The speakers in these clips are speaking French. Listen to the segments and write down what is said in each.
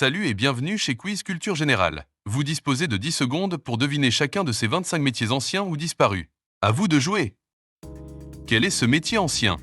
Salut et bienvenue chez Quiz Culture Générale. Vous disposez de 10 secondes pour deviner chacun de ces 25 métiers anciens ou disparus. À vous de jouer. Quel est ce métier ancien?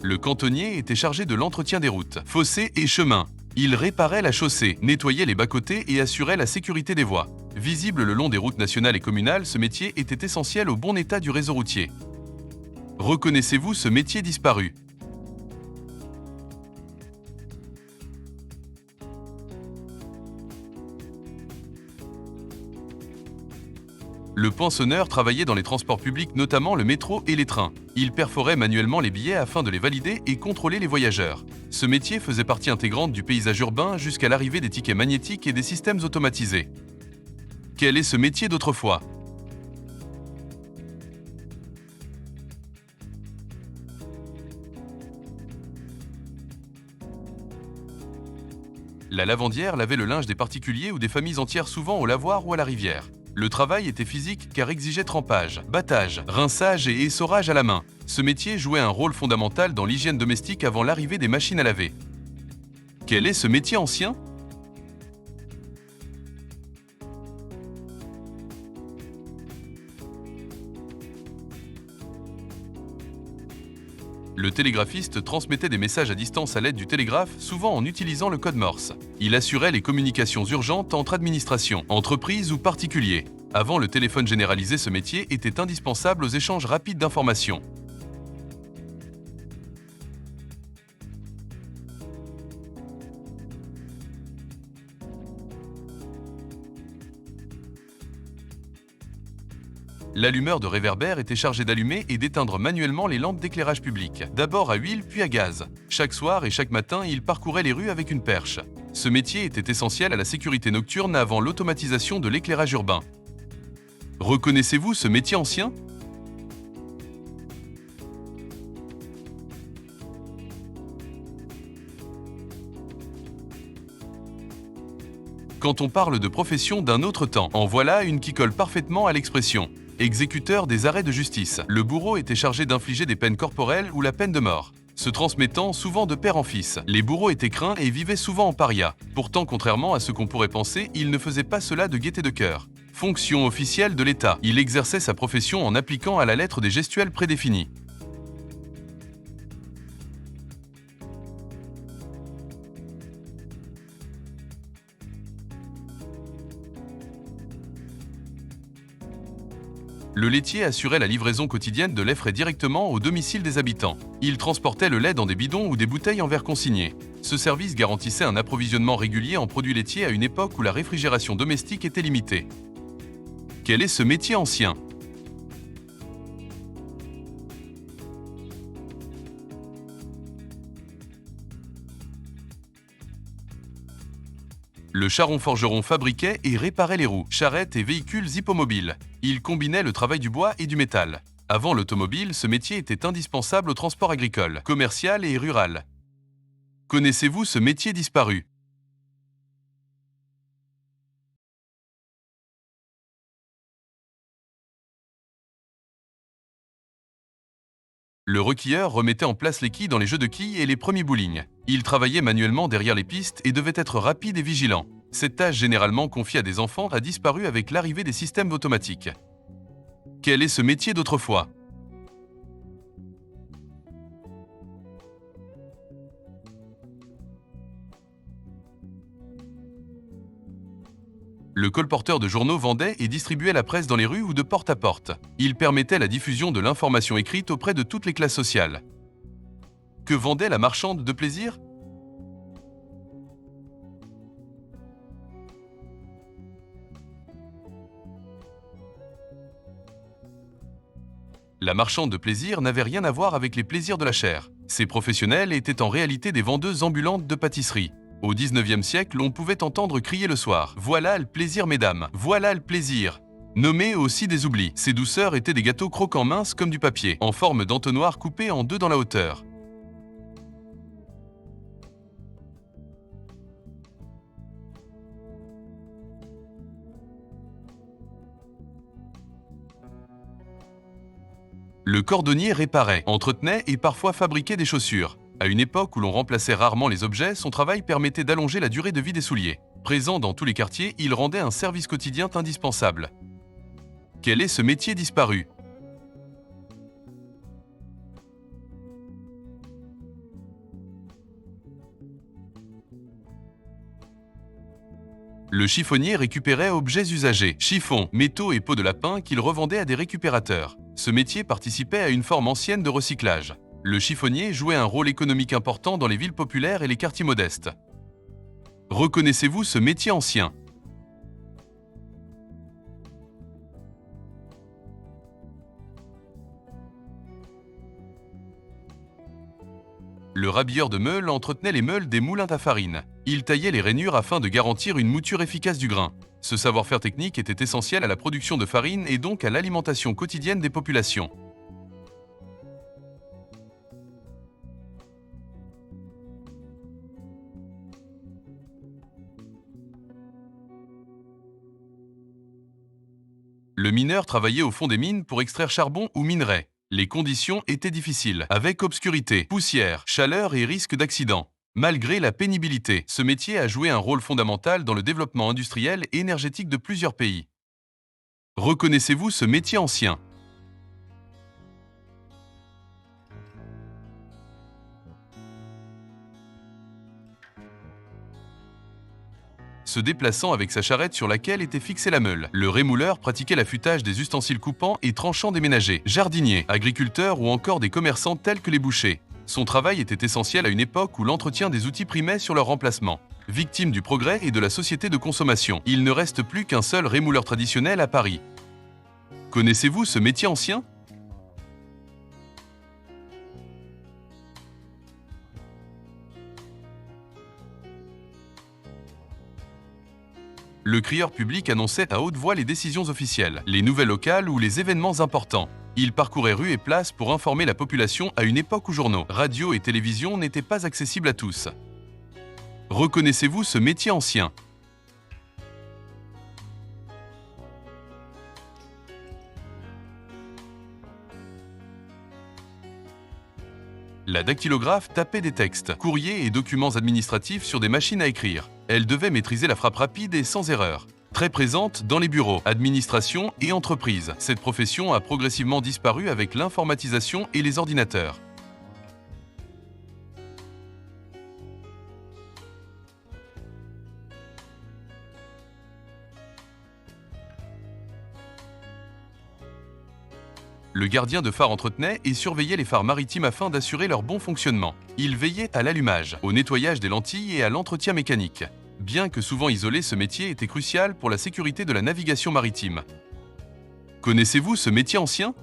Le cantonnier était chargé de l'entretien des routes, fossés et chemins. Il réparait la chaussée, nettoyait les bas-côtés et assurait la sécurité des voies. Visible le long des routes nationales et communales, ce métier était essentiel au bon état du réseau routier. Reconnaissez-vous ce métier disparu? Le poinçonneur travaillait dans les transports publics, notamment le métro et les trains. Il perforait manuellement les billets afin de les valider et contrôler les voyageurs. Ce métier faisait partie intégrante du paysage urbain jusqu'à l'arrivée des tickets magnétiques et des systèmes automatisés. Quel est ce métier d'autrefois? La lavandière lavait le linge des particuliers ou des familles entières, souvent au lavoir ou à la rivière. Le travail était physique car exigeait trempage, battage, rinçage et essorage à la main. Ce métier jouait un rôle fondamental dans l'hygiène domestique avant l'arrivée des machines à laver. Quel est ce métier ancien? Le télégraphiste transmettait des messages à distance à l'aide du télégraphe, souvent en utilisant le code Morse. Il assurait les communications urgentes entre administrations, entreprises ou particuliers. Avant le téléphone généralisé, ce métier était indispensable aux échanges rapides d'informations. L'allumeur de réverbère était chargé d'allumer et d'éteindre manuellement les lampes d'éclairage public, d'abord à huile puis à gaz. Chaque soir et chaque matin, il parcourait les rues avec une perche. Ce métier était essentiel à la sécurité nocturne avant l'automatisation de l'éclairage urbain. Reconnaissez-vous ce métier ancien? Quand on parle de profession d'un autre temps, en voilà une qui colle parfaitement à l'expression. Exécuteur des arrêts de justice. Le bourreau était chargé d'infliger des peines corporelles ou la peine de mort, se transmettant souvent de père en fils. Les bourreaux étaient craints et vivaient souvent en paria. Pourtant, contrairement à ce qu'on pourrait penser, ils ne faisaient pas cela de gaieté de cœur. Fonction officielle de l'État. Il exerçait sa profession en appliquant à la lettre des gestuels prédéfinis. Le laitier assurait la livraison quotidienne de lait frais directement au domicile des habitants. Il transportait le lait dans des bidons ou des bouteilles en verre consigné. Ce service garantissait un approvisionnement régulier en produits laitiers à une époque où la réfrigération domestique était limitée. Quel est ce métier ancien? Le charron-forgeron fabriquait et réparait les roues, charrettes et véhicules hippomobiles. Il combinait le travail du bois et du métal. Avant l'automobile, ce métier était indispensable au transport agricole, commercial et rural. Connaissez-vous ce métier disparu? Le requilleur remettait en place les quilles dans les jeux de quilles et les premiers bowling. Il travaillait manuellement derrière les pistes et devait être rapide et vigilant. Cette tâche, généralement confiée à des enfants, a disparu avec l'arrivée des systèmes automatiques. Quel est ce métier d'autrefois? Le colporteur de journaux vendait et distribuait la presse dans les rues ou de porte à porte. Il permettait la diffusion de l'information écrite auprès de toutes les classes sociales. Que vendait la marchande de plaisir? La marchande de plaisir n'avait rien à voir avec les plaisirs de la chair. Ces professionnels étaient en réalité des vendeuses ambulantes de pâtisserie. Au XIXe siècle, on pouvait entendre crier le soir « Voilà le plaisir, mesdames! Voilà le plaisir !» Nommés aussi des oublis, ces douceurs étaient des gâteaux croquants minces comme du papier, en forme d'entonnoir coupé en deux dans la hauteur. Le cordonnier réparait, entretenait et parfois fabriquait des chaussures. À une époque où l'on remplaçait rarement les objets, son travail permettait d'allonger la durée de vie des souliers. Présent dans tous les quartiers, il rendait un service quotidien indispensable. Quel est ce métier disparu? Le chiffonnier récupérait objets usagés, chiffons, métaux et peaux de lapin qu'il revendait à des récupérateurs. Ce métier participait à une forme ancienne de recyclage. Le chiffonnier jouait un rôle économique important dans les villes populaires et les quartiers modestes. Reconnaissez-vous ce métier ancien? Le rabilleur de meules entretenait les meules des moulins à farine. Il taillait les rainures afin de garantir une mouture efficace du grain. Ce savoir-faire technique était essentiel à la production de farine et donc à l'alimentation quotidienne des populations. Le mineur travaillait au fond des mines pour extraire charbon ou minerai. Les conditions étaient difficiles, avec obscurité, poussière, chaleur et risque d'accident. Malgré la pénibilité, ce métier a joué un rôle fondamental dans le développement industriel et énergétique de plusieurs pays. Reconnaissez-vous ce métier ancien? Se déplaçant avec sa charrette sur laquelle était fixée la meule. Le rémouleur pratiquait l'affûtage des ustensiles coupants et tranchants des ménagers, jardiniers, agriculteurs ou encore des commerçants tels que les bouchers. Son travail était essentiel à une époque où l'entretien des outils primait sur leur remplacement. Victime du progrès et de la société de consommation, il ne reste plus qu'un seul rémouleur traditionnel à Paris. Connaissez-vous ce métier ancien? Le crieur public annonçait à haute voix les décisions officielles, les nouvelles locales ou les événements importants. Il parcourait rues et places pour informer la population à une époque où journaux, radio et télévision n'étaient pas accessibles à tous. Reconnaissez-vous ce métier ancien? La dactylographe tapait des textes, courriers et documents administratifs sur des machines à écrire. Elle devait maîtriser la frappe rapide et sans erreur. Très présente dans les bureaux, administrations et entreprises, cette profession a progressivement disparu avec l'informatisation et les ordinateurs. Le gardien de phare entretenait et surveillait les phares maritimes afin d'assurer leur bon fonctionnement. Il veillait à l'allumage, au nettoyage des lentilles et à l'entretien mécanique. Bien que souvent isolé, ce métier était crucial pour la sécurité de la navigation maritime. Connaissez-vous ce métier ancien?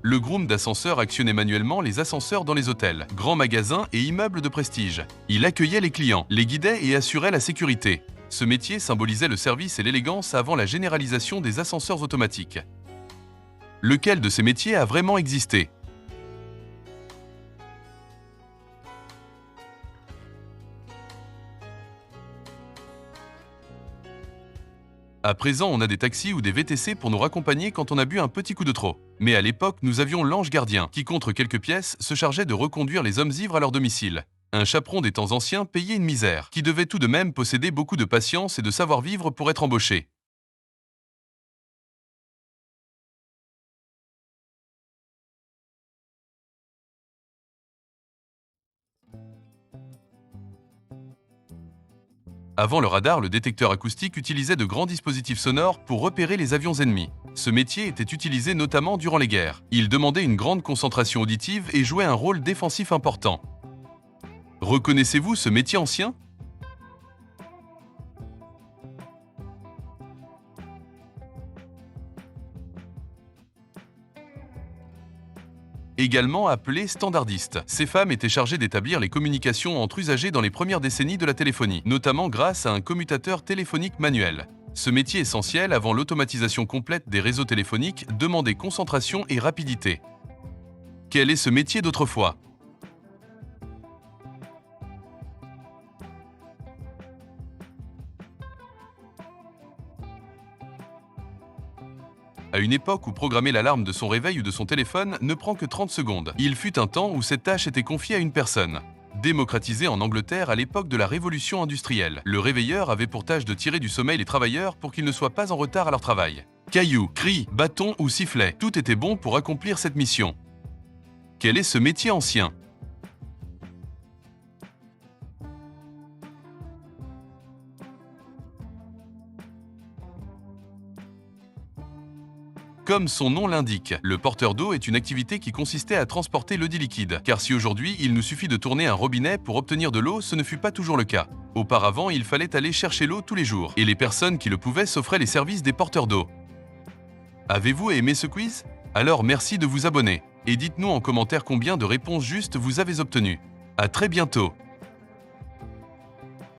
Le groom d'ascenseur actionnait manuellement les ascenseurs dans les hôtels, grands magasins et immeubles de prestige. Il accueillait les clients, les guidait et assurait la sécurité. Ce métier symbolisait le service et l'élégance avant la généralisation des ascenseurs automatiques. Lequel de ces métiers a vraiment existé? À présent, on a des taxis ou des VTC pour nous raccompagner quand on a bu un petit coup de trop. Mais à l'époque, nous avions l'ange gardien, qui contre quelques pièces, se chargeait de reconduire les hommes ivres à leur domicile. Un chaperon des temps anciens payait une misère, qui devait tout de même posséder beaucoup de patience et de savoir-vivre pour être embauché. Avant le radar, le détecteur acoustique utilisait de grands dispositifs sonores pour repérer les avions ennemis. Ce métier était utilisé notamment durant les guerres. Il demandait une grande concentration auditive et jouait un rôle défensif important. Reconnaissez-vous ce métier ancien? Également appelé standardiste. Ces femmes étaient chargées d'établir les communications entre usagers dans les premières décennies de la téléphonie, notamment grâce à un commutateur téléphonique manuel. Ce métier essentiel avant l'automatisation complète des réseaux téléphoniques demandait concentration et rapidité. Quel est ce métier d'autrefois? À une époque où programmer l'alarme de son réveil ou de son téléphone ne prend que 30 secondes. Il fut un temps où cette tâche était confiée à une personne. Démocratisé en Angleterre à l'époque de la révolution industrielle, le réveilleur avait pour tâche de tirer du sommeil les travailleurs pour qu'ils ne soient pas en retard à leur travail. Cailloux, cris, bâtons ou sifflets, tout était bon pour accomplir cette mission. Quel est ce métier ancien ? Comme son nom l'indique, le porteur d'eau est une activité qui consistait à transporter l'eau liquide. Car si aujourd'hui il nous suffit de tourner un robinet pour obtenir de l'eau, ce ne fut pas toujours le cas. Auparavant, il fallait aller chercher l'eau tous les jours, et les personnes qui le pouvaient s'offraient les services des porteurs d'eau. Avez-vous aimé ce quiz ? Alors merci de vous abonner, et dites-nous en commentaire combien de réponses justes vous avez obtenues. À très bientôt.